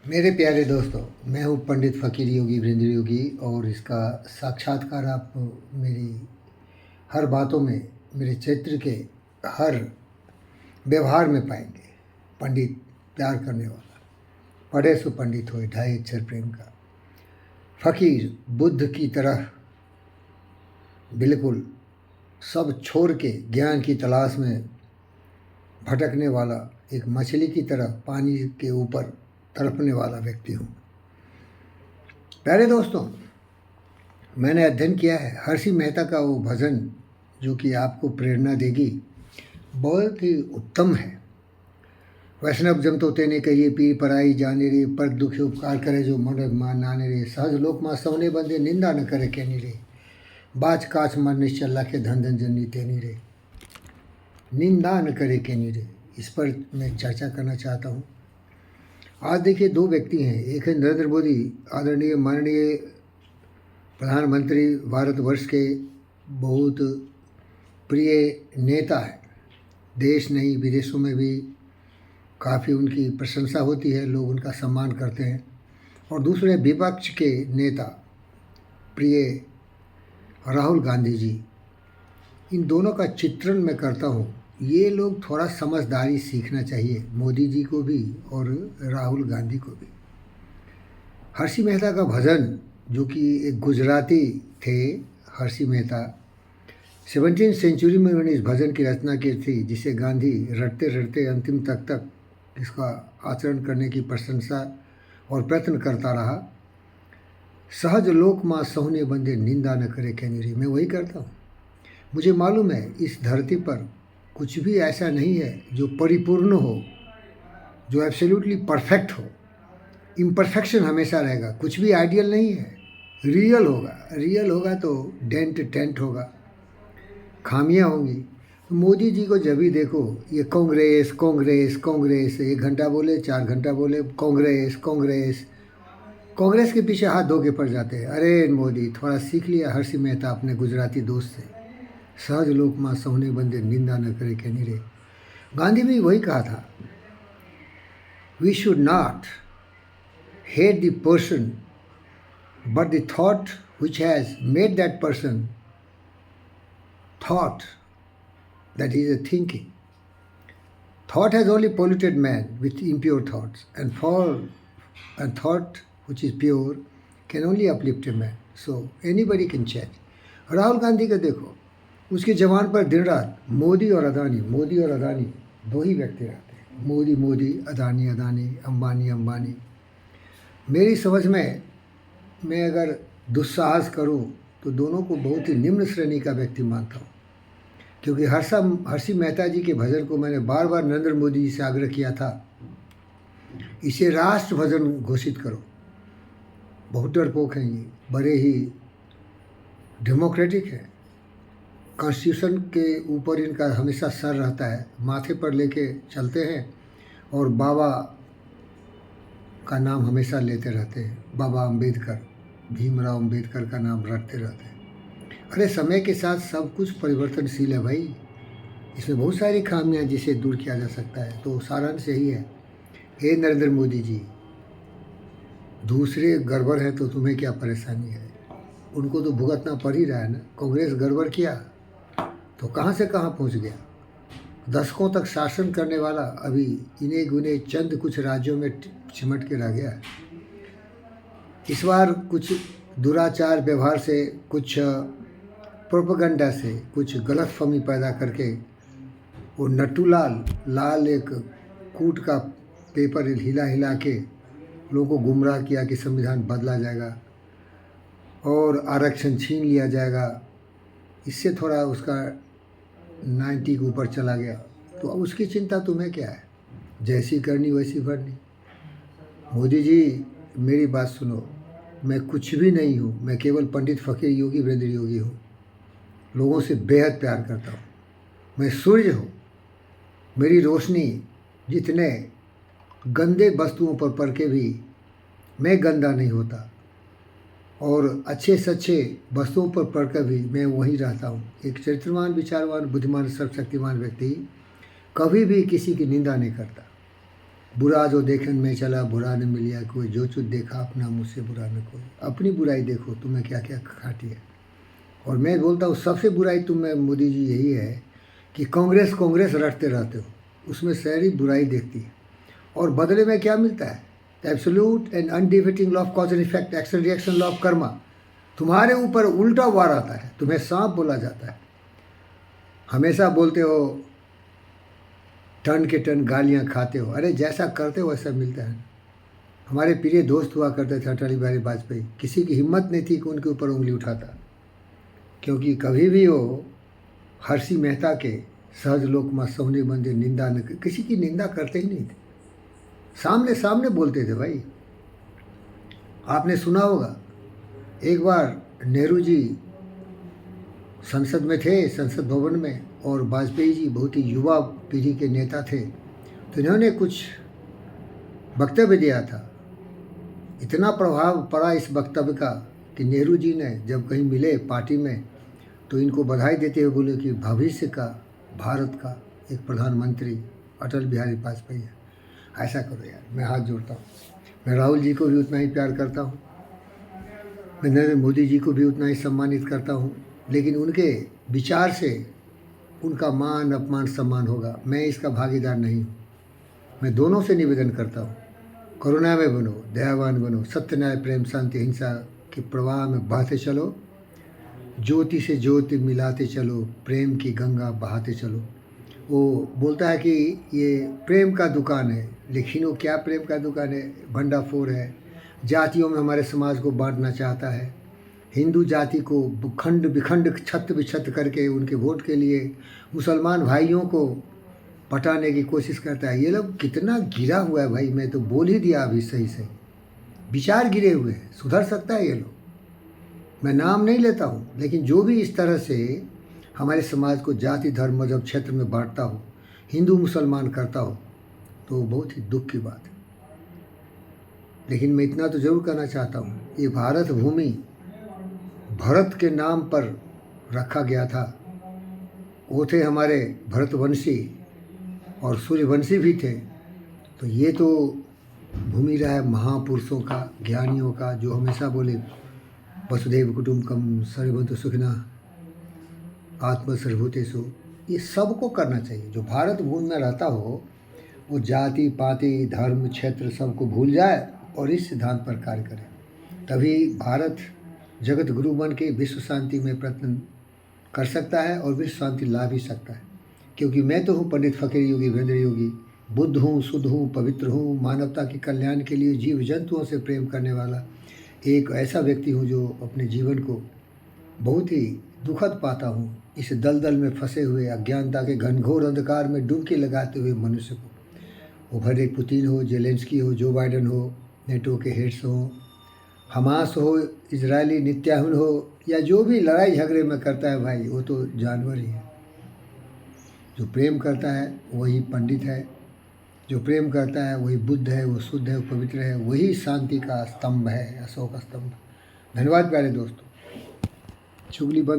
मेरे प्यारे दोस्तों, मैं हूँ पंडित फ़कीर योगी वीरेंद्र योगी और इसका साक्षात्कार आप मेरी हर बातों में, मेरे चरित्र के हर व्यवहार में पाएंगे। पंडित प्यार करने वाला, पढ़े सो पंडित होए ढाई अक्षर प्रेम का। फ़कीर बुद्ध की तरह बिल्कुल सब छोड़ के ज्ञान की तलाश में भटकने वाला, एक मछली की तरह पानी के ऊपर तड़पने वाला व्यक्ति हूँ। प्यारे दोस्तों, मैंने अध्ययन किया है हर्षि मेहता का वो भजन जो कि आपको प्रेरणा देगी, बहुत ही उत्तम है। वैष्णव जम तो तेने कहिए पीर पराई जाने रे, पर दुखी उपकार करे जो मन मान नाने रे, सहज लोक माँ सवने बंदे निंदा न करे कहनी रे, बाज काच मन निश्चल के धन धन जननी तेनी रे, निंदा न करे कहनी रे। इस पर मैं चर्चा करना चाहता हूँ। आज देखिए, दो व्यक्ति हैं। एक है नरेंद्र मोदी, आदरणीय माननीय प्रधानमंत्री, भारतवर्ष के बहुत प्रिय नेता है। देश नहीं विदेशों में भी काफ़ी उनकी प्रशंसा होती है, लोग उनका सम्मान करते हैं। और दूसरे विपक्ष के नेता प्रिय राहुल गांधी जी, इन दोनों का चित्रण मैं करता हूँ। ये लोग थोड़ा समझदारी सीखना चाहिए, मोदी जी को भी और राहुल गांधी को भी। हर्षि मेहता का भजन, जो कि एक गुजराती थे हर्षि मेहता, 17वीं सेंचुरी में उन्होंने इस भजन की रचना की थी, जिसे गांधी रटते रटते अंतिम तक इसका आचरण करने की प्रशंसा और प्रयत्न करता रहा। सहज लोक माँ सहुने बंदे निंदा न करे कहनी रे। मैं वही करता हूँ। मुझे मालूम है इस धरती पर कुछ भी ऐसा नहीं है जो परिपूर्ण हो, जो एब्सोल्युटली परफेक्ट हो। इम्परफेक्शन हमेशा रहेगा, कुछ भी आइडियल नहीं है। रियल होगा, रियल होगा तो डेंट टेंट होगा, खामियां होंगी। मोदी जी को जब भी देखो, ये कांग्रेस कांग्रेस कांग्रेस, 1 घंटा बोले 4 घंटा बोले कांग्रेस कांग्रेस, कांग्रेस के पीछे हाथ धो के पड़ जाते हैं। अरे मोदी, थोड़ा सीख लिया हर्षि मेहता अपने गुजराती दोस्त से, सहज लोक माँ सहुने बंदे निंदा न करे कहनी रे। गांधी भी वही कहा था, we should not hate the person, but the thought which has made that person thought, that is a thinking. Thought has only polluted man with impure thoughts, and thought which is pure can only uplift a man. So anybody can change. Rahul Gandhi का देखो, उसकी जबान पर दिन रात मोदी और अदानी, मोदी और अदानी दो ही व्यक्ति रहते हैं। मोदी मोदी, अदानी अदानी, अंबानी अंबानी। मेरी समझ में मैं अगर दुस्साहस करूं तो दोनों को बहुत ही निम्न श्रेणी का व्यक्ति मानता हूं, क्योंकि हर्षि मेहता जी के भजन को मैंने बार बार नरेंद्र मोदी जी से आग्रह किया था, इसे राष्ट्र भजन घोषित करो। बहुत डरपोक हैं ये, बड़े ही डेमोक्रेटिक है। कॉन्स्टिट्यूशन के ऊपर इनका हमेशा सर रहता है, माथे पर लेके चलते हैं और बाबा का नाम हमेशा लेते रहते हैं। बाबा अम्बेडकर, भीमराव अम्बेडकर का नाम रटते रहते हैं। अरे समय के साथ सब कुछ परिवर्तनशील है भाई, इसमें बहुत सारी खामियां जिसे दूर किया जा सकता है। तो सारांश यही है, हे नरेंद्र मोदी जी, दूसरे गड़बड़ है तो तुम्हें क्या परेशानी है? उनको तो भुगतना पड़ ही रहा है ना। कांग्रेस गड़बड़ किया तो कहाँ से कहाँ पहुँच गया। दशकों तक शासन करने वाला अभी इन्हें गुने चंद कुछ राज्यों में चिमट के रह गया है। इस बार कुछ दुराचार व्यवहार से, कुछ प्रोपेगेंडा से, कुछ गलतफहमी पैदा करके वो नट्टू लाल एक कूट का पेपर हिला हिला के लोगों को गुमराह किया कि संविधान बदला जाएगा और आरक्षण छीन लिया जाएगा। इससे थोड़ा उसका 90 के ऊपर चला गया। तो अब उसकी चिंता तुम्हें क्या है? जैसी करनी वैसी भरनी। मोदी जी, मेरी बात सुनो, मैं कुछ भी नहीं हूँ, मैं केवल पंडित फ़कीर योगी वीरेंद्र योगी हूँ। लोगों से बेहद प्यार करता हूँ। मैं सूर्य हूँ, मेरी रोशनी जितने गंदे वस्तुओं पर पड़ के भी मैं गंदा नहीं होता, और अच्छे से अच्छे वस्तुओं पर पढ़कर भी मैं वहीं रहता हूँ। एक चरित्रवान, विचारवान, बुद्धिमान, सर्वशक्तिमान व्यक्ति कभी भी किसी की निंदा नहीं करता। बुरा जो देखन में चला बुरा न मिलिया कोई, जो चुत देखा अपना मुझसे बुरा न कोई। अपनी बुराई देखो तुम्हें क्या क्या खाटी है। और मैं बोलता हूँ सबसे बुराई तुम्हें मोदी जी यही है कि कांग्रेस रटते रहते हो, उसमें सारी बुराई देखती है। और बदले में क्या मिलता है? Absolute and undefeating law of cause and effect, action reaction law of karma. तुम्हारे ऊपर उल्टा वार आता है, तुम्हें सांप बोला जाता है। हमेशा बोलते हो टन के टन गालियाँ खाते हो, अरे जैसा करते हो वैसा मिलता है। हमारे प्रिय दोस्त हुआ करते थे अटल बिहारी वाजपेयी, किसी की हिम्मत नहीं थी कि उनके ऊपर उंगली उठाता, क्योंकि कभी भी वो हर्षी मेहता के सहज लोकमा सोहनी मंदिर निंदा न, किसी की निंदा करते ही नहीं थे, सामने सामने बोलते थे भाई। आपने सुना होगा एक बार नेहरू जी संसद में थे, संसद भवन में, और वाजपेयी जी बहुत ही युवा पीढ़ी के नेता थे, तो इन्होंने कुछ वक्तव्य दिया था। इतना प्रभाव पड़ा इस वक्तव्य का कि नेहरू जी ने जब कहीं मिले पार्टी में तो इनको बधाई देते हुए बोले कि भविष्य का भारत का एक प्रधानमंत्री अटल बिहारी वाजपेयी है। ऐसा करो यार, मैं हाथ जोड़ता हूँ। मैं राहुल जी को भी उतना ही प्यार करता हूँ, मैं नरेंद्र मोदी जी को भी उतना ही सम्मानित करता हूँ, लेकिन उनके विचार से उनका मान अपमान सम्मान होगा, मैं इसका भागीदार नहीं हूँ। मैं दोनों से निवेदन करता हूँ, करुणा में बनो, दयावान बनो, सत्य न्याय प्रेम शांति हिंसा के प्रवाह में बहते चलो, ज्योति से ज्योति मिलाते चलो, प्रेम की गंगा बहाते चलो। वो बोलता है कि ये प्रेम का दुकान है, लेकिन वो क्या प्रेम का दुकान है? भंडाफोर है, जातियों में हमारे समाज को बांटना चाहता है, हिंदू जाति को खंड विखंड छत विछत करके उनके वोट के लिए मुसलमान भाइयों को पटाने की कोशिश करता है। ये लोग कितना गिरा हुआ है भाई, मैं तो बोल ही दिया अभी सही सही, विचार गिरे हुए हैं, सुधर सकता है ये लोग। मैं नाम नहीं लेता हूँ, लेकिन जो भी इस तरह से हमारे समाज को जाति धर्म मजहब क्षेत्र में बांटता हो, हिंदू मुसलमान करता हो, तो बहुत ही दुख की बात है। लेकिन मैं इतना तो ज़रूर कहना चाहता हूँ, ये भारत भूमि भरत के नाम पर रखा गया था। वो थे हमारे भरतवंशी और सूर्यवंशी भी थे, तो ये तो भूमि रहा है महापुरुषों का, ज्ञानियों का, जो हमेशा बोले वसुधैव कुटुम्बकम सर्वभूत सुखिनः आत्म सर्वभूतेषु। ये सबको करना चाहिए। जो भारत भूमि में रहता हो वो जाति पाति धर्म क्षेत्र सबको भूल जाए और इस सिद्धांत पर कार्य करे, तभी भारत जगत गुरु बन के विश्व शांति में प्रयत्न कर सकता है और विश्व शांति ला भी सकता है। क्योंकि मैं तो हूँ पंडित फकीर योगी वीरेंद्र योगी, बुद्ध हूँ, शुद्ध हूँ, पवित्र हूँ, मानवता के कल्याण के लिए जीव जंतुओं से प्रेम करने वाला एक ऐसा व्यक्ति हूँ जो अपने जीवन को बहुत ही दुखद पाता हूँ। इस दलदल में फंसे हुए अज्ञानता के घनघोर अंधकार में डुबकी लगाते हुए मनुष्य को, वो भले पुतिन हो, जेलेंस्की हो, जो बाइडन हो, नेटो के हेड्स हो, हमास हो, इजरायली नित्याहुन हो, या जो भी लड़ाई झगड़े में करता है भाई, वो तो जानवर ही है। जो प्रेम करता है वही पंडित है, जो प्रेम करता है वही बुद्ध है, वो शुद्ध है, वो पवित्र है, वही शांति का स्तंभ है, अशोक स्तंभ। धन्यवाद प्यारे दोस्तों, चुगली बंद।